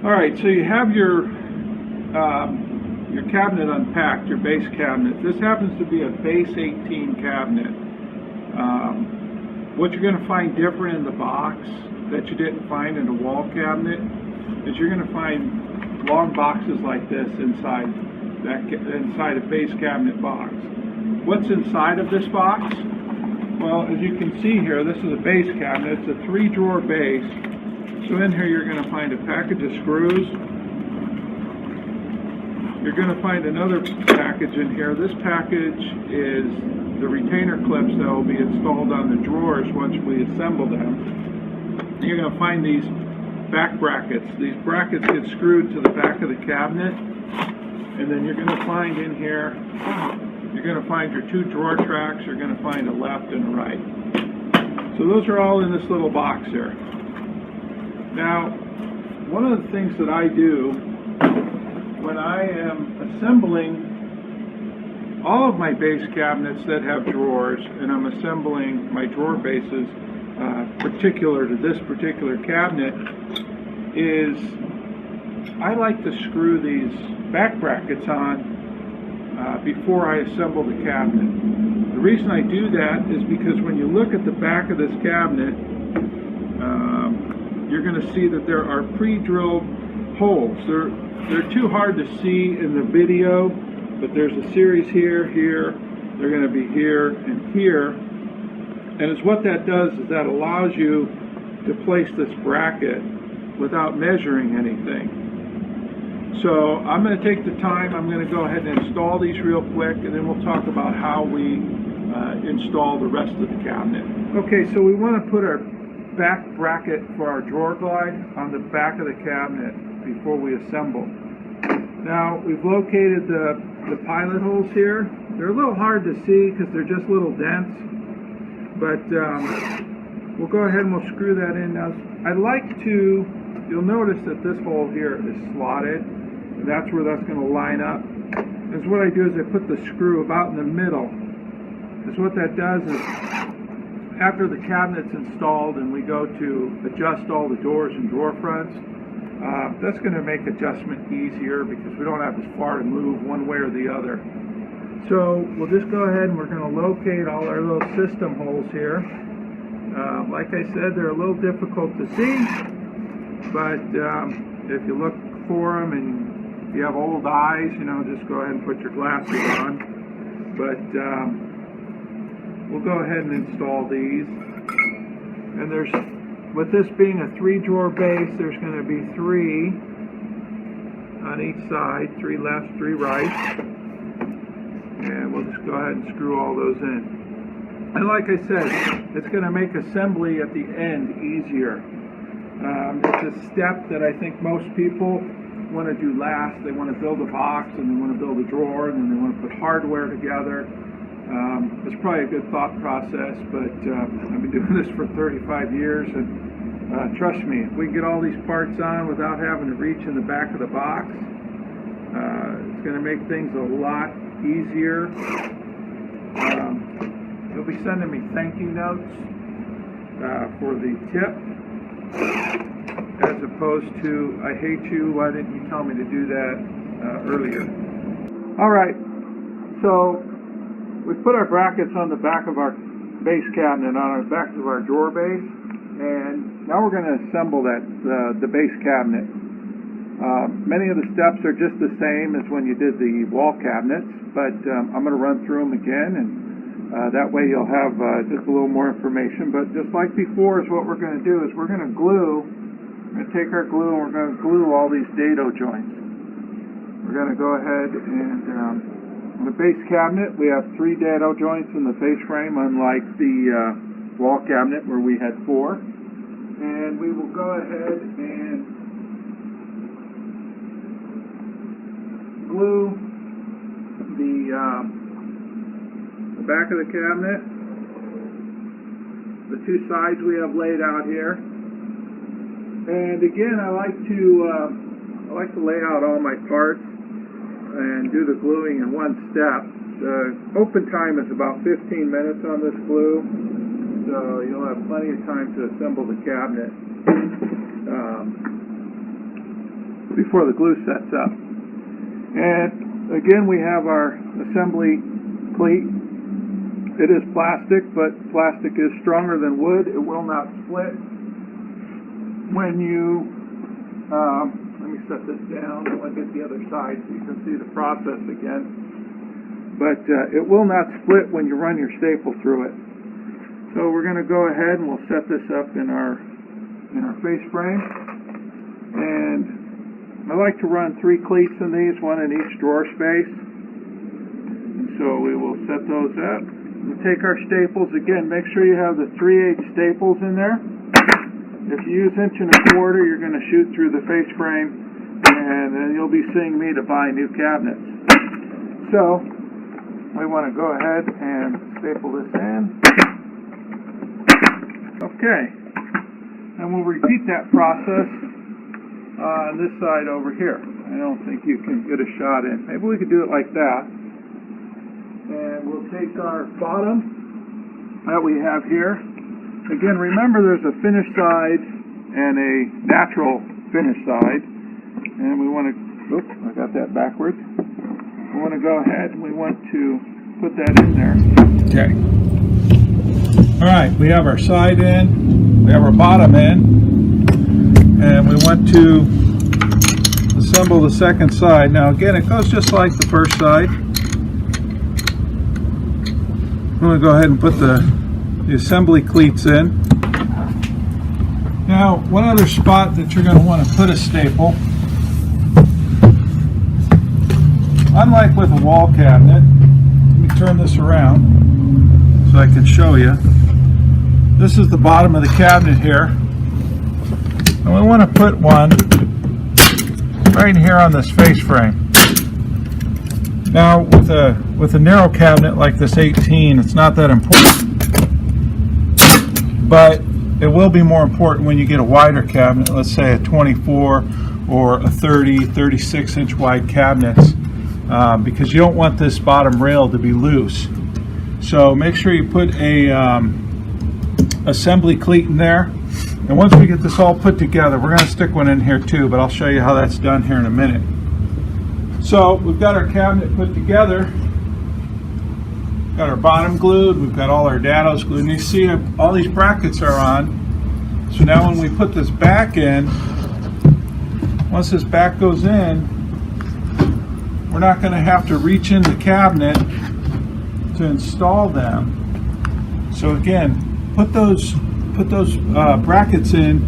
All right, so you have your cabinet unpacked, your base cabinet. This happens to be a base 18 cabinet. What you're going to find different in the box that you didn't find in a wall cabinet is you're going to find long boxes like this inside a base cabinet box. What's inside of this box? Well, as you can see here, this is a base cabinet. It's a 3-drawer base. So in here you're going to find a package of screws. You're going to find another package in here. This package is the retainer clips that will be installed on the drawers once we assemble them. You're going to find these back brackets. These brackets get screwed to the back of the cabinet, and then you're going to find in here, you're going to find your 2 drawer tracks. You're going to find a left and a right. So those are all in this little box here. Now, one of the things that I do when I am assembling all of my base cabinets that have drawers, and I'm assembling my drawer bases particular to this particular cabinet, is I like to screw these back brackets on before I assemble the cabinet. The reason I do that is because when you look at the back of this cabinet, you're going to see that there are pre-drilled holes. They're too hard to see in the video, but there's a series here, here, they're going to be here, and here. And it's what that does is that allows you to place this bracket without measuring anything. So I'm going to take the time, I'm going to go ahead and install these real quick, and then we'll talk about how we install the rest of the cabinet. Okay, so we want to put our back bracket for our drawer glide on the back of the cabinet before we assemble. Now, we've located the pilot holes here. They're a little hard to see because they're just little dents, but we'll go ahead and we'll screw that in. Now, you'll notice that this hole here is slotted, and that's where that's going to line up. And so what I do is I put the screw about in the middle. And so what that does is, after the cabinet's installed and we go to adjust all the doors and drawer fronts, that's going to make adjustment easier because we don't have as far to move one way or the other. So we'll just go ahead and we're going to locate all our little system holes here. Like I said, they're a little difficult to see, but if you look for them and if you have old eyes, just go ahead and put your glasses on. But we'll go ahead and install these. And with this being a 3-drawer base, there's going to be 3 on each side, 3 left, 3 right. And we'll just go ahead and screw all those in. And like I said, it's going to make assembly at the end easier. It's a step that I think most people want to do last. They want to build a box, and they want to build a drawer, and then they want to put hardware together. It's probably a good thought process, but I've been doing this for 35 years, and trust me, if we can get all these parts on without having to reach in the back of the box, it's going to make things a lot easier. You'll be sending me thank you notes for the tip, as opposed to, I hate you, why didn't you tell me to do that earlier? Alright, so we put our brackets on the back of our base cabinet, on the back of our drawer base, and now we're going to assemble the base cabinet. Many of the steps are just the same as when you did the wall cabinets, but I'm going to run through them again, and that way you'll have just a little more information. But just like before, is what we're going to do is we're going to take our glue and we're going to glue all these dado joints. We're going to go ahead and on the base cabinet, we have 3 dado joints in the face frame, unlike the wall cabinet where we had 4. And we will go ahead and glue the back of the cabinet, the 2 sides we have laid out here. And again, I like to lay out all my parts and do the gluing in one step. The open time is about 15 minutes on this glue, so you'll have plenty of time to assemble the cabinet. before the glue sets up. And again, we have our assembly cleat. It is plastic, but plastic is stronger than wood. It will not split. When you, let me set this down, I'll get the other side so you can see the process again. But it will not split when you run your staple through it. So we're going to go ahead and we'll set this up in our face frame. And I like to run 3 cleats in these, one in each drawer space. And so we will set those up. We take our staples. Again, make sure you have the 3/8 staples in there. If you use 1 1/4, you're going to shoot through the face frame, and then you'll be seeing me to buy new cabinets. So we want to go ahead and staple this in. Okay, and we'll repeat that process on this side over here. I don't think you can get a shot in. Maybe we could do it like that. And we'll take our bottom that we have here. Again, remember there's a finished side and a natural finished side. And we want to, oops, I got that backwards. We want to go ahead and we want to put that in there. Okay. All right, we have our side in, we have our bottom in, and we want to assemble the second side. Now again, it goes just like the first side. I'm going to go ahead and put the assembly cleats in. Now, one other spot that you're going to want to put a staple, unlike with a wall cabinet, let me turn this around so I can show you. This is the bottom of the cabinet here, and we want to put one right here on this face frame. Now, with a narrow cabinet like this 18, it's not that important, but it will be more important when you get a wider cabinet, let's say a 24 or a 30, 36 inch wide cabinets, because you don't want this bottom rail to be loose. So make sure you put a assembly cleat in there. And once we get this all put together, we're going to stick one in here too, but I'll show you how that's done here in a minute. So we've got our cabinet put together, got our bottom glued, we've got all our dados glued, and you see all these brackets are on. So now when we put this back in, once this back goes in, we're not going to have to reach in the cabinet to install them. So again, put those brackets in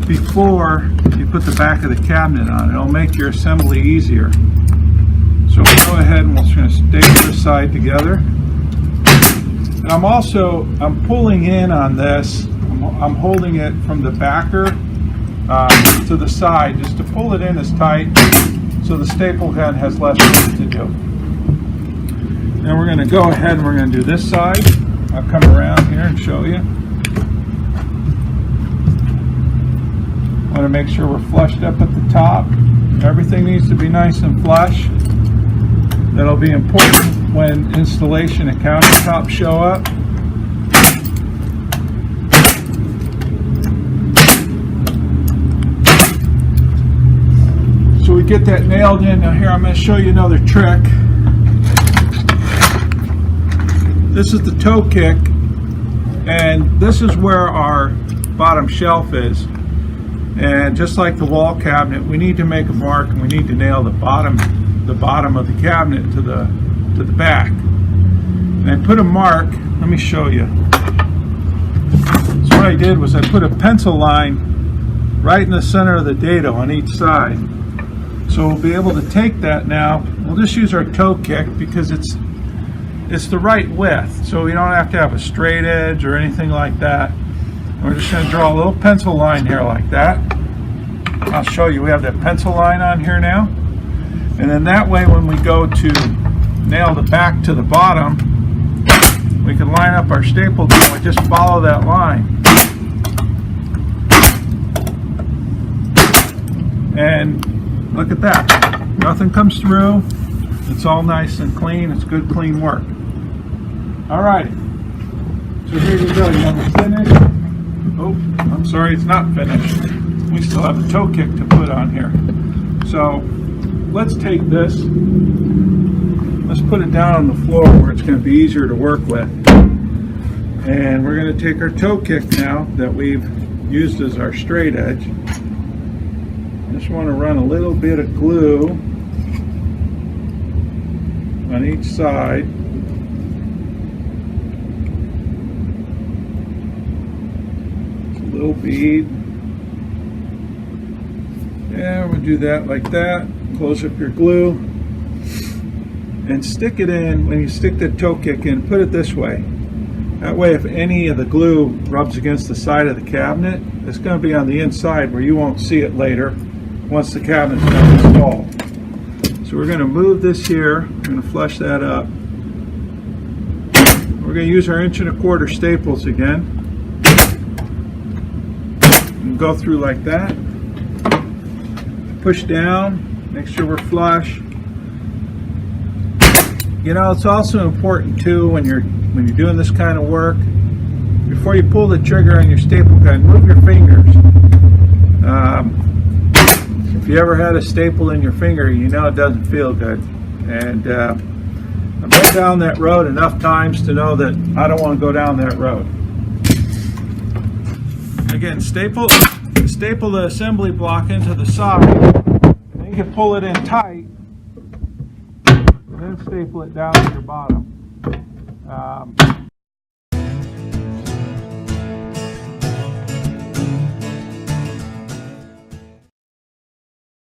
before you put the back of the cabinet on. It'll make your assembly easier. So we'll go ahead and we're just going to staple this side together. And I'm pulling in on this. I'm holding it from the backer to the side just to pull it in as tight so the staple gun has less work to do. Then we're going to go ahead and we're going to do this side. I'll come around here and show you. Want to make sure we're flushed up at the top. Everything needs to be nice and flush. That'll be important when installation and countertops show up. So we get that nailed in. Now here I'm going to show you another trick. This is the toe kick, and this is where our bottom shelf is. And just like the wall cabinet, we need to make a mark and we need to nail the bottom of the cabinet to the back. And I put a mark, let me show you. So what I did was I put a pencil line right in the center of the dado on each side. So we'll be able to take that now. We'll just use our toe kick because it's the right width, so we don't have to have a straight edge or anything like that. We're just going to draw a little pencil line here like that. I'll show you, we have that pencil line on here now. And then that way when we go to nail the back to the bottom, we can line up our staple gun and just follow that line. And look at that. Nothing comes through. It's all nice and clean. It's good, clean work. Alrighty. So here you go. You have it finished. Oh, I'm sorry, it's not finished. We still have a toe kick to put on here. So let's take this, let's put it down on the floor where it's going to be easier to work with. And we're going to take our toe kick now that we've used as our straight edge. Just want to run a little bit of glue on each side. Just a little bead. Yeah, we'll do that like that. Close up your glue and stick it in. When you stick the toe kick in, put it this way. That way, if any of the glue rubs against the side of the cabinet, it's going to be on the inside where you won't see it later once the cabinet's done installed. So we're going to move this here. We're going to flush that up. We're going to use our 1 1/4" staples again. And go through like that. Push down. Make sure we're flush. You know, it's also important too when you're doing this kind of work, before you pull the trigger on your staple gun, move your fingers. If you ever had a staple in your finger, you know it doesn't feel good. And I've been down that road enough times to know that I don't want to go down that road. Again, staple the assembly block into the side, and then you can pull it in tight, and then staple it down to your bottom.